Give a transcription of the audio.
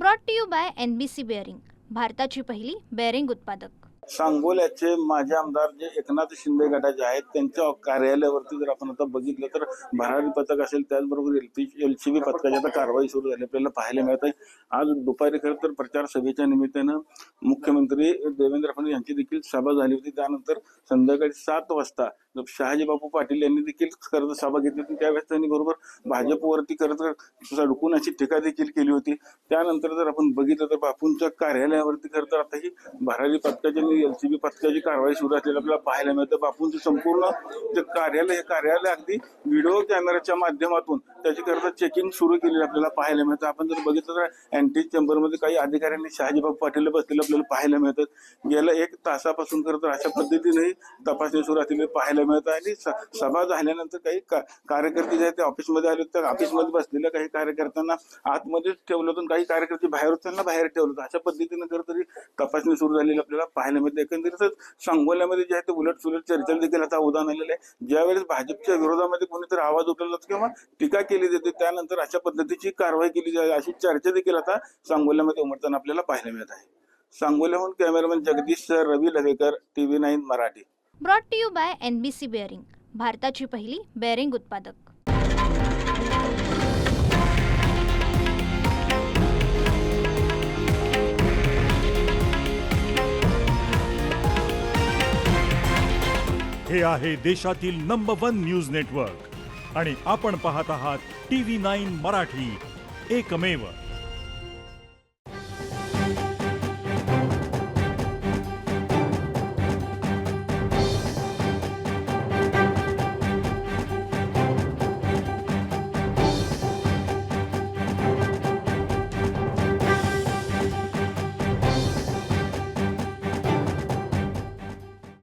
Brought to you by NBC bearing, भारताची पहिली bearing उत्पादक. सांगोल्याचे माजी आमदार जे एकनाथ शिंदे गटाचे आहेत त्यांच्या कार्यालयावरती जर आपण आता बघितलं तर भरारी पथक असेल, त्याचबरोबर LCB पथकाची आता कारवाई सुरू झाली आपल्याला पाहायला मिळत आहे. आज दुपारी खरं तर प्रचार सभेच्या निमित्तानं मुख्यमंत्री देवेंद्र फडणवीस यांची देखील सभा झाली होती. त्यानंतर संध्याकाळी 7 वाजता शहाजी बापू पाटील यांनी देखील खरं तर सभा घेतली होती. त्यावेळेस त्यांनी बरोबर भाजपवरती खरं तर सडकून अशी टीका देखील केली होती. त्यानंतर जर आपण बघितलं तर बापूंच्या कार्यालयावरती खरं तर आता ही भरारी पथकाची आणि LCB पथकाची कारवाई सुरू असलेली आपल्याला पाहायला मिळतं. बापूंचं संपूर्ण जे कार्यालय अगदी व्हिडिओ कॅमेराच्या माध्यमातून त्याची खरं तर चेकिंग सुरू केलेली आपल्याला पाहायला मिळतं. आपण जर बघितलं तर अँटी चेंबरमध्ये काही अधिकाऱ्यांनी शहाजी बापू पाटील बसलेले आपल्याला पाहायला मिळतात. गेल्या 1 तासापासून खरं तर अशा पद्धतीने तपासणी सुरू असलेली पाहायला मिळतं. आणि सभा झाल्यानंतर काही कार्यकर्ते जे आहेत ते ऑफिसमध्ये आले, तर ऑफिसमध्ये बसलेल्या काही कार्यकर्त्यांना आतमध्येच ठेवलं होतं, काही कार्यकर्ते बाहेर होते त्यांना बाहेर ठेवलं होतं. अशा पद्धतीने खरं तरी तपासणी सुरू झालेली आपल्याला पाहायला मिळते. एकंदरीतच सांगोल्यामध्ये जे आहे ते उलट सुलट चर्चा देखील आता उदाहरण आलेलं आहे. ज्यावेळेस भाजपच्या विरोधामध्ये कोणीतरी आवाज उठवला जातो किंवा टीका केली जाते, त्यानंतर अशा पद्धतीची कारवाई केली जाते, अशी चर्चा देखील आता सांगोल्यामध्ये उमटताना आपल्याला पाहायला मिळत आहे. सांगोल्याहून cameraman Jagdish sir, Ravi Lavekar, TV9 Marathi. Brought to you by NBC bearing, भारताची पहिली बेअरिंग उत्पादक. हे आहे देशातील नंबर 1 न्यूज नेटवर्क आणि आपण पाहत आहात TV9 मराठी, एकमेव.